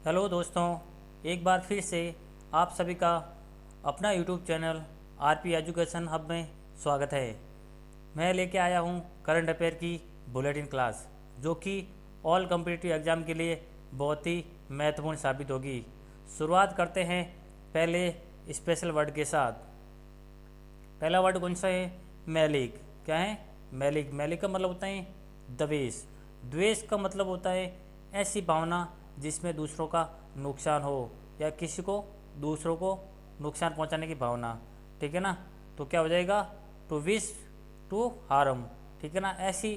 Hello दोस्तों, एक बार फिर से आप सभी का अपना YouTube channel RP education hub में स्वागत है। मैं लेके आया हूँ करंट अफेयर की बुलेटिन क्लास, जो कि ऑल कॉम्पिटिटिव एग्ज़ाम के लिए बहुत ही महत्वपूर्ण साबित होगी। शुरुआत करते हैं पहले स्पेशल वर्ड के साथ। पहला वर्ड कौन सा है? मैलिक। क्या है? मैलिक। मैलिक का मतलब होता है द्वेष। द्वेष का मतलब होता है ऐसी भावना जिसमें दूसरों का नुकसान हो या किसी को दूसरों को नुकसान पहुंचाने की भावना। ठीक है ना? तो क्या हो जाएगा? To wish to harm. ठीक है ना? ऐसी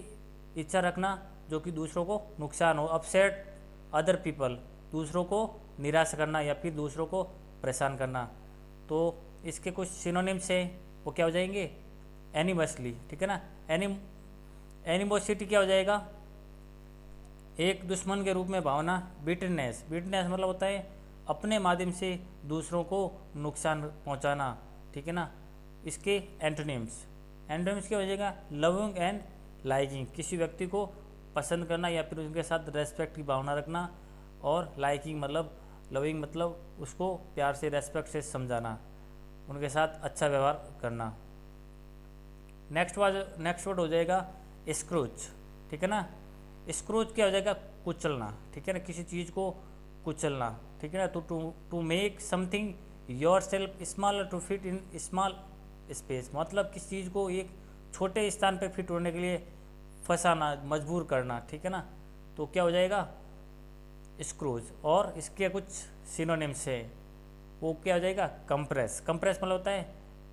इच्छा रखना जो कि दूसरों को नुकसान हो। अपसेट अदर पीपल, दूसरों को निराश करना या फिर दूसरों को परेशान करना। तो इसके कुछ सिनोनिम्स हैं, वो क्या हो जाएंगे? एनिमसली। ठीक है ना? एनिमोसिटी क्या हो जाएगा? एक दुश्मन के रूप में भावना। बिटरनेस। बिटरनेस मतलब होता है अपने माध्यम से दूसरों को नुकसान पहुंचाना। ठीक है ना? इसके एंटोनिम्स। एंटोनिम्स क्या हो जाएगा? लविंग एंड लाइकिंग, किसी व्यक्ति को पसंद करना या फिर उनके साथ रेस्पेक्ट की भावना रखना। और लाइकिंग मतलब, लविंग मतलब उसको प्यार से रेस्पेक्ट से समझाना, उनके साथ अच्छा व्यवहार करना। नेक्स्ट वर्ड हो जाएगा स्क्रूज। ठीक है ना? स्क्रूज क्या हो जाएगा? कुचलना। ठीक है ना? किसी चीज़ को कुचलना। ठीक है ना? To make something yourself smaller to fit in small space, मतलब किसी चीज़ को एक छोटे स्थान पे फिट होने के लिए फंसाना, मजबूर करना। ठीक है ना? तो क्या हो जाएगा? स्क्रूज। और इसके कुछ सिनोनिम्स है, वो क्या हो जाएगा? कंप्रेस। कंप्रेस मतलब होता है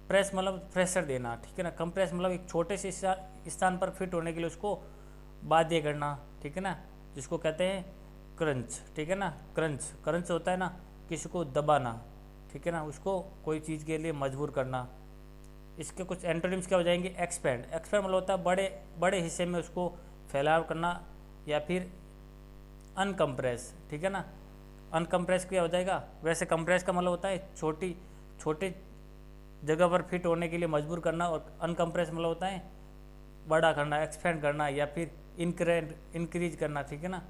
प्रेस, मतलब प्रेशर देना। ठीक है ना? कंप्रेस मतलब एक छोटे से स्थान पर फिट होने के लिए उसको बाध्य करना। ठीक है ना? जिसको कहते हैं क्रंच। ठीक है ना? क्रंच क्रंच होता है ना किसी को दबाना। ठीक है ना? उसको कोई चीज़ के लिए मजबूर करना। इसके कुछ एंटोनिम्स क्या हो जाएंगे? एक्सपेंड। एक्सपेंड मतलब होता है बड़े बड़े हिस्से में उसको फैलाव करना या फिर अनकम्प्रेस। ठीक है ना? अनकम्प्रेस क्या हो जाएगा? वैसे कंप्रेस का मतलब होता है छोटे जगह पर फिट होने के लिए मजबूर करना, और अनकम्प्रेस मतलब होता है बड़ा करना, एक्सपेंड करना या फिर इंक्रीज करना। ठीक है ना?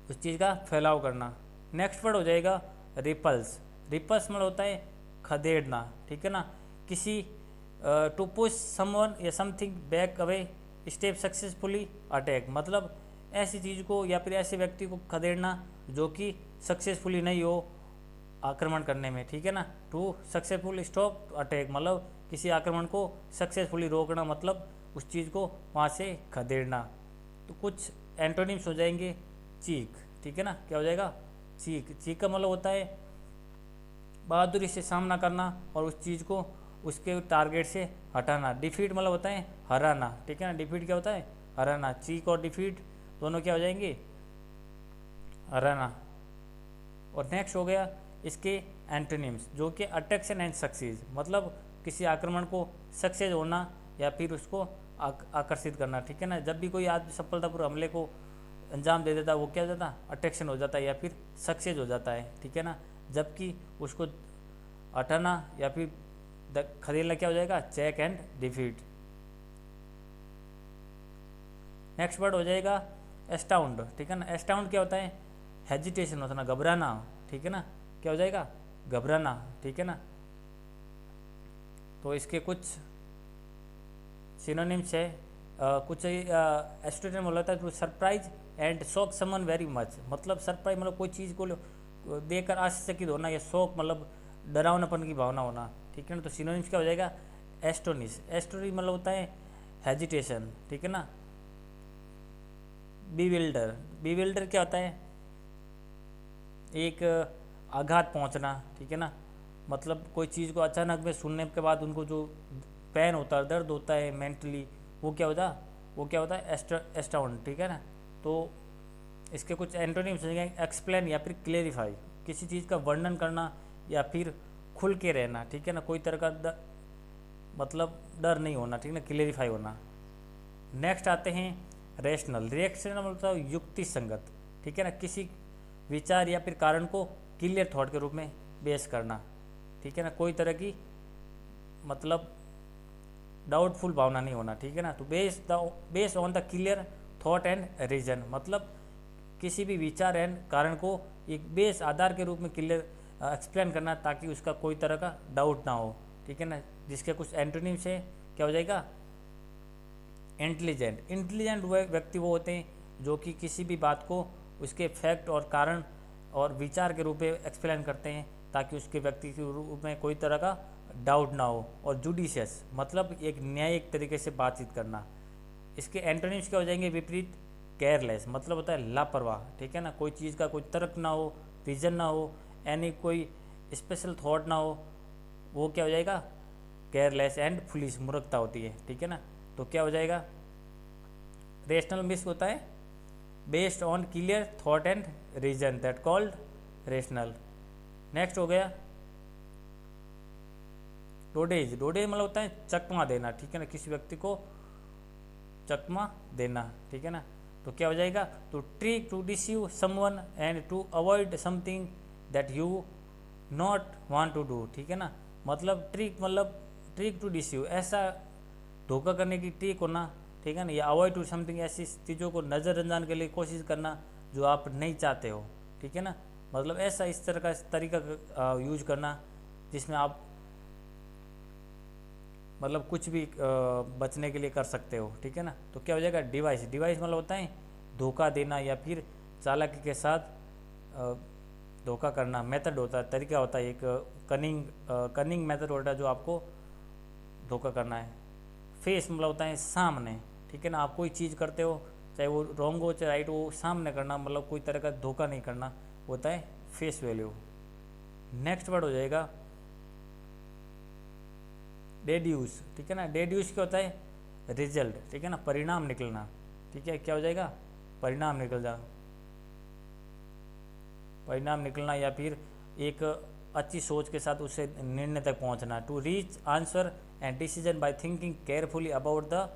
उस चीज़ का फैलाव करना। नेक्स्ट वर्ड हो जाएगा रिपल्स। रिपल्स मतलब होता है खदेड़ना। ठीक है ना? किसी टू पुश समवन या something back away step successfully attack, मतलब ऐसी चीज़ को या फिर ऐसे व्यक्ति को खदेड़ना जो कि सक्सेसफुली नहीं हो आक्रमण करने में। ठीक है ना? टू सक्सेसफुल स्टॉप अटैक मतलब किसी आक्रमण को सक्सेसफुली रोकना, मतलब उस चीज़ को वहाँ से खदेड़ना। तो कुछ एंटोनिम्स हो जाएंगे। चीख। ठीक है ना? क्या हो जाएगा? चीख। चीख का मतलब होता है बहादुरी से सामना करना और उस चीज़ को उसके टारगेट से हटाना। डिफीट मतलब होता है हराना। ठीक है ना? डिफीट क्या होता है? हराना। चीख और डिफीट दोनों क्या हो जाएंगे? हराना। और नेक्स्ट हो गया इसके एंटोनिम्स, जो कि अट्रैक्शन एंड सक्सेस, मतलब किसी आक्रमण को सक्सेस होना या फिर उसको आकर्षित करना। ठीक है ना? जब भी कोई आदमी सफलतापूर्वक हमले को अंजाम दे देता है, वो क्या हो जाता है? अट्रैक्शन हो जाता है या फिर सक्सेस हो जाता है। ठीक है ना? जबकि उसको हटाना या फिर खदेड़ना क्या हो जाएगा? Check and defeat. Next word हो जाएगा एस्टाउंड। ठीक है ना? एस्टाउंड क्या होता है? हेजिटेशन होता ना, घबराना। ठीक है ना? क्या हो जाएगा? घबराना। ठीक है ना? तो इसके कुछ सिनोनिम्स है। कुछ एस्टोनिम होता है to surprise and shock someone very much, मतलब सरप्राइज मतलब कोई चीज़ को देखकर आश्चर्यचकित होना, या शॉक मतलब डरावनापन की भावना होना। ठीक है ना? तो सिनोनिम्स क्या हो जाएगा? एस्टोनिश। एस्टोनिश मतलब होता है हेजिटेशन। ठीक है ना? बीविल्डर। बीविल्डर क्या होता है? एक आघात पहुंचना। ठीक है ना? मतलब कोई चीज़ को अचानक में सुनने के बाद उनको जो पेन होता है, दर्द होता है मेंटली, वो क्या होता? वो क्या होता है? एस्टाउंड। ठीक है ना? तो इसके कुछ एंटोनिम्स हो जाएंगे। एक्सप्लेन या फिर क्लेरिफाई, किसी चीज़ का वर्णन करना या फिर खुल के रहना। ठीक है ना? कोई तरह का मतलब डर नहीं होना। ठीक है ना? क्लेरिफाई होना। नेक्स्ट आते हैं रेशनल। रेशनल मतलब युक्ति संगत। ठीक है ना? किसी विचार या फिर कारण को क्लियर थॉट के रूप में बेस करना। ठीक है ना? कोई तरह की मतलब डाउटफुल भावना नहीं होना। ठीक है ना? तो base on the clear thought and reason, मतलब किसी भी विचार एंड कारण को एक बेस आधार के रूप में क्लियर एक्सप्लेन करना ताकि उसका कोई तरह का डाउट ना हो, ठीक है ना। जिसके कुछ एंटोनिम्स है, क्या हो जाएगा, इंटेलिजेंट। इंटेलिजेंट व्यक्ति वो होते हैं जो कि किसी भी बात को उसके फैक्ट और कारण और विचार के रूप में एक्सप्लेन करते हैं ताकि उसके व्यक्ति के रूप में कोई तरह का डाउट ना हो। और जुडिशियस मतलब एक न्यायिक तरीके से बातचीत करना। इसके एंटोनिम्स क्या हो जाएंगे, विपरीत। केयरलेस मतलब होता है लापरवाह, ठीक है ना, कोई चीज़ का कोई तर्क ना हो, रीजन ना हो, यानी कोई स्पेशल थॉट ना हो, वो क्या हो जाएगा, केयरलेस। एंड फुलिश मूर्खता होती है, ठीक है ना। तो क्या हो जाएगा, रेशनल मिस होता है based on clear thought and reason, that called rational. Next हो गया डोडेज। डोडेज मतलब होता है चकमा देना, ठीक है ना, किसी व्यक्ति को चकमा देना, ठीक है ना। तो क्या हो जाएगा, to trick, to deceive someone and to avoid something that you not want to do, ठीक है ना। मतलब ट्रिक टू डिसीव, ऐसा धोखा करने की ट्रिक होना, ठीक है ना, या अवॉइड टू समथिंग, ऐसी चीज़ों को नज़रअंदाज के लिए कोशिश करना जो आप नहीं चाहते हो, ठीक है ना। मतलब ऐसा इस तरह का तरीका यूज करना जिसमें आप मतलब कुछ भी बचने के लिए कर सकते हो, ठीक है ना। तो क्या हो जाएगा, डिवाइस। डिवाइस मतलब होता है धोखा देना या फिर चालाकी के साथ धोखा करना। मेथड होता है, तरीका होता है, एक कनिंग मेथड होता है जो आपको धोखा करना है। फेस मतलब होता है सामने, ठीक है ना। आप कोई चीज़ करते हो चाहे वो रॉन्ग हो चाहे राइट हो, सामने करना, मतलब कोई तरह का धोखा नहीं करना, होता है फेस वैल्यू। नेक्स्ट वर्ड हो जाएगा डेड्यूस, ठीक है ना। डेड्यूस क्या होता है, रिजल्ट, ठीक है ना, परिणाम निकलना, ठीक है। क्या हो जाएगा, परिणाम निकलना या फिर एक अच्छी सोच के साथ उससे निर्णय तक पहुंचना। To reach answer and decision by thinking carefully about the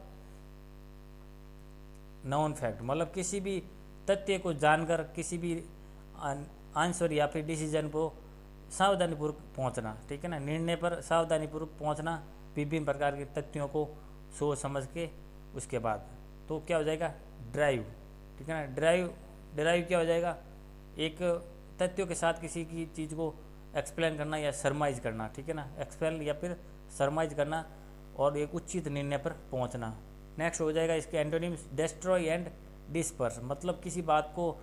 known fact, मतलब किसी भी तथ्य को जानकर किसी भी आंसर या फिर डिसीजन को सावधानीपूर्वक पहुंचना, ठीक है ना, निर्णय पर सावधानीपूर्वक पहुंचना विभिन्न प्रकार के तथ्यों को सोच समझ के उसके बाद। तो क्या हो जाएगा, ड्राइव, ठीक है ना। ड्राइव क्या हो जाएगा, एक तथ्यों के साथ किसी की चीज़ को एक्सप्लेन करना या सरमाइज करना, ठीक है ना, एक्सप्लेन या फिर सरमाइज करना और एक उचित निर्णय पर पहुंचना। नेक्स्ट हो जाएगा इसके एंटोनिम्स, डिस्ट्रॉय एंड डिस्पर्स, मतलब किसी बात को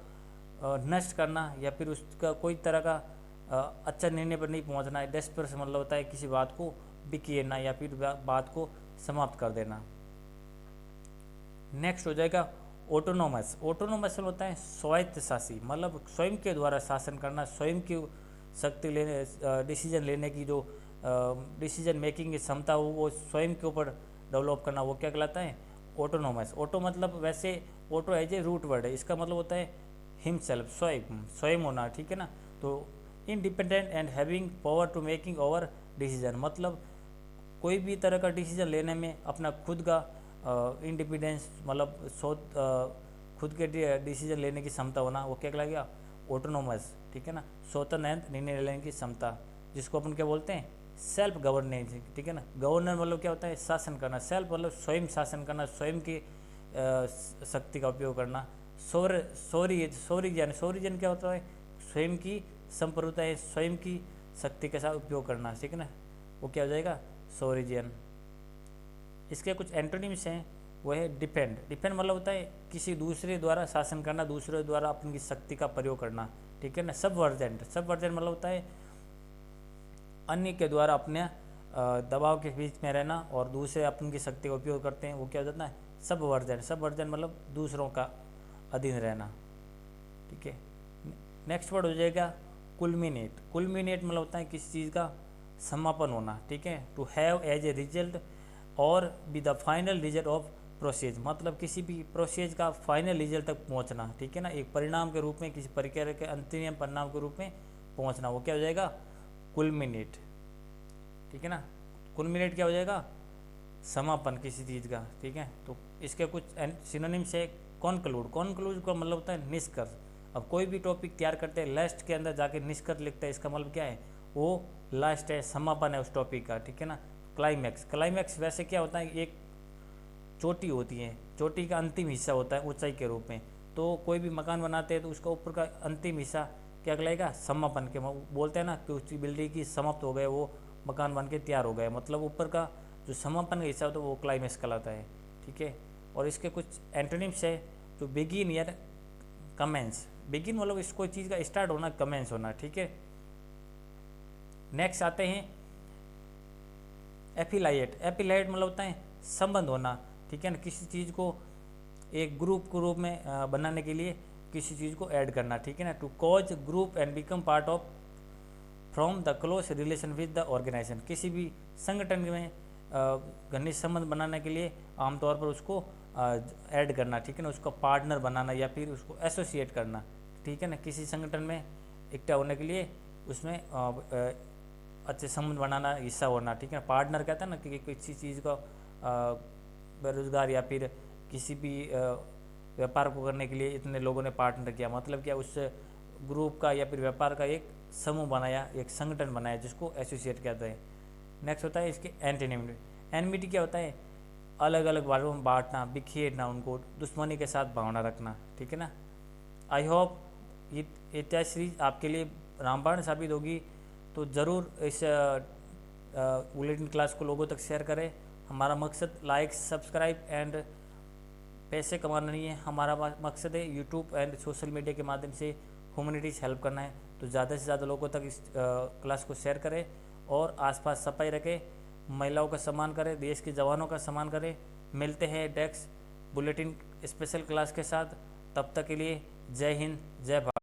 नष्ट करना या फिर उसका कोई तरह का अच्छा निर्णय पर नहीं पहुंचना है। डिस्पर्स मतलब होता है किसी बात को बिखेरना या फिर बात को समाप्त कर देना। नेक्स्ट हो जाएगा ऑटोनोमस। ऑटोनोमस होता है स्वायत्त शासी, मतलब स्वयं के द्वारा शासन करना, स्वयं की शक्ति लेने, डिसीजन लेने की जो डिसीजन मेकिंग की क्षमता हो वो स्वयं के ऊपर डेवलप करना, वो क्या कहलाता है, ऑटोनोमस। ऑटो मतलब वैसे auto as a root word है, इसका मतलब होता है हिमसेल्फ, स्वयं होना, ठीक है ना। तो independent and having power to making over decision, मतलब कोई भी तरह का डिसीजन लेने में अपना खुद का इंडिपेंडेंस, मतलब खुद के डिसीजन लेने की क्षमता होना, वो क्या कहलाएगा, ऑटोनोमस, ठीक है ना। स्वतंत्र एंड निर्णय लेने की क्षमता, जिसको अपन क्या बोलते हैं, सेल्फ गवर्नेंस, ठीक है ना। गवर्नर मतलब क्या होता है, शासन करना। सेल्फ मतलब स्वयं शासन करना, स्वयं की शक्ति का उपयोग करना। सोरिजन क्या होता है, स्वयं की संप्रभुता है, स्वयं की शक्ति के साथ उपयोग करना, ठीक है ना, वो क्या हो जाएगा, सोरिजियन। इसके कुछ एंटोनिम्स हैं, वो है डिपेंड। डिपेंड मतलब होता है किसी दूसरे द्वारा शासन करना, दूसरे द्वारा अपनी शक्ति का प्रयोग करना, ठीक है ना। सबवर्जेंट मतलब होता है अन्य के द्वारा अपने दबाव के बीच में रहना और दूसरे अपनी शक्ति का उपयोग करते हैं, वो क्या हो जाता है, सबवर्जेंट मतलब दूसरों का अधीन रहना, ठीक है। नेक्स्ट वर्ड हो जाएगा कुलमिनेट। कुलमिनेट मतलब होता है किसी चीज़ का समापन होना, ठीक है। To have as a result और be the final result of process, मतलब किसी भी प्रोसेस का फाइनल रिजल्ट तक पहुंचना, ठीक है ना, एक परिणाम के रूप में, किसी प्रक्रिया के अंतिम परिणाम के रूप में पहुंचना, वो क्या हो जाएगा, कुलमिनेट, ठीक है ना। कुलमिनेट क्या हो जाएगा, समापन किसी चीज़ का, ठीक है। तो इसके कुछ सिनोनिम्स है, कॉन्क्लूड का मतलब होता है निष्कर्ष। अब कोई भी टॉपिक तैयार करते हैं, लास्ट के अंदर जाके निष्कर्ष लिखते हैं, इसका मतलब क्या है, वो लास्ट है, समापन है उस टॉपिक का, ठीक है ना। क्लाइमैक्स वैसे क्या होता है, एक चोटी होती है, चोटी का अंतिम हिस्सा होता है ऊंचाई के रूप में, तो तो कोई भी मकान बनाते हैं तो उसका ऊपर का अंतिम हिस्सा क्या कहलाएगा, समापन के बोलते हैं ना कि उसकी बिल्डिंग की समाप्त हो गए, वो मकान बन के तैयार हो गए, मतलब ऊपर का जो समापन का हिस्सा होता है वो क्लाइमेक्स कहलाता है। ठीक है, और इसके कुछ एंटोनिम्स है, तो बिगिन या कमेंस। बिगिन मतलब इस कोई चीज़ का स्टार्ट होना, कमेंस होना। ठीक है, नेक्स्ट आते हैं एफिलाइट। एफिलाइट मतलब होता है संबंध होना। ठीक है ना, किसी चीज़ को एक ग्रुप के रूप में बनाने के लिए किसी चीज़ को ऐड करना। ठीक है ना, to cause group and become part of from the close relation with the organization. किसी भी संगठन में घनिष्ठ संबंध बनाने के लिए आमतौर पर उसको ऐड करना। ठीक है ना, उसका पार्टनर बनाना या फिर उसको एसोसिएट करना। ठीक है ना, किसी संगठन में इकट्ठा होने के लिए उसमें अच्छे संबंध बनाना, हिस्सा होना। ठीक है, पार्टनर कहता है ना कि किसी चीज़ का बेरोजगार या फिर किसी भी व्यापार को करने के लिए इतने लोगों ने पार्टनर किया, मतलब क्या, उस ग्रुप का या फिर व्यापार का एक समूह बनाया, एक संगठन बनाया, जिसको एसोसिएट कहते हैं। नेक्स्ट होता है इसके एंटीनिमी। एनिमिटी क्या होता है, अलग अलग भागों में बांटना, बिखेरना, उनको दुश्मनी के साथ भावना रखना। ठीक है ना, आई होप ये इत्यादि सीरीज आपके लिए रामबाण साबित होगी। तो ज़रूर इस बुलेटिन क्लास को लोगों तक शेयर करें। हमारा मकसद लाइक, सब्सक्राइब एंड पैसे कमाना नहीं है, हमारा मकसद है यूट्यूब एंड सोशल मीडिया के माध्यम से ह्यूमैनिटीज़ हेल्प करना है। तो ज़्यादा से ज़्यादा लोगों तक इस क्लास को शेयर करें और आसपास सफाई रखें, महिलाओं का सम्मान करें, देश के जवानों का सम्मान करें। मिलते हैं नेक्स्ट बुलेटिन स्पेशल क्लास के साथ, तब तक के लिए जय हिंद, जय भारत।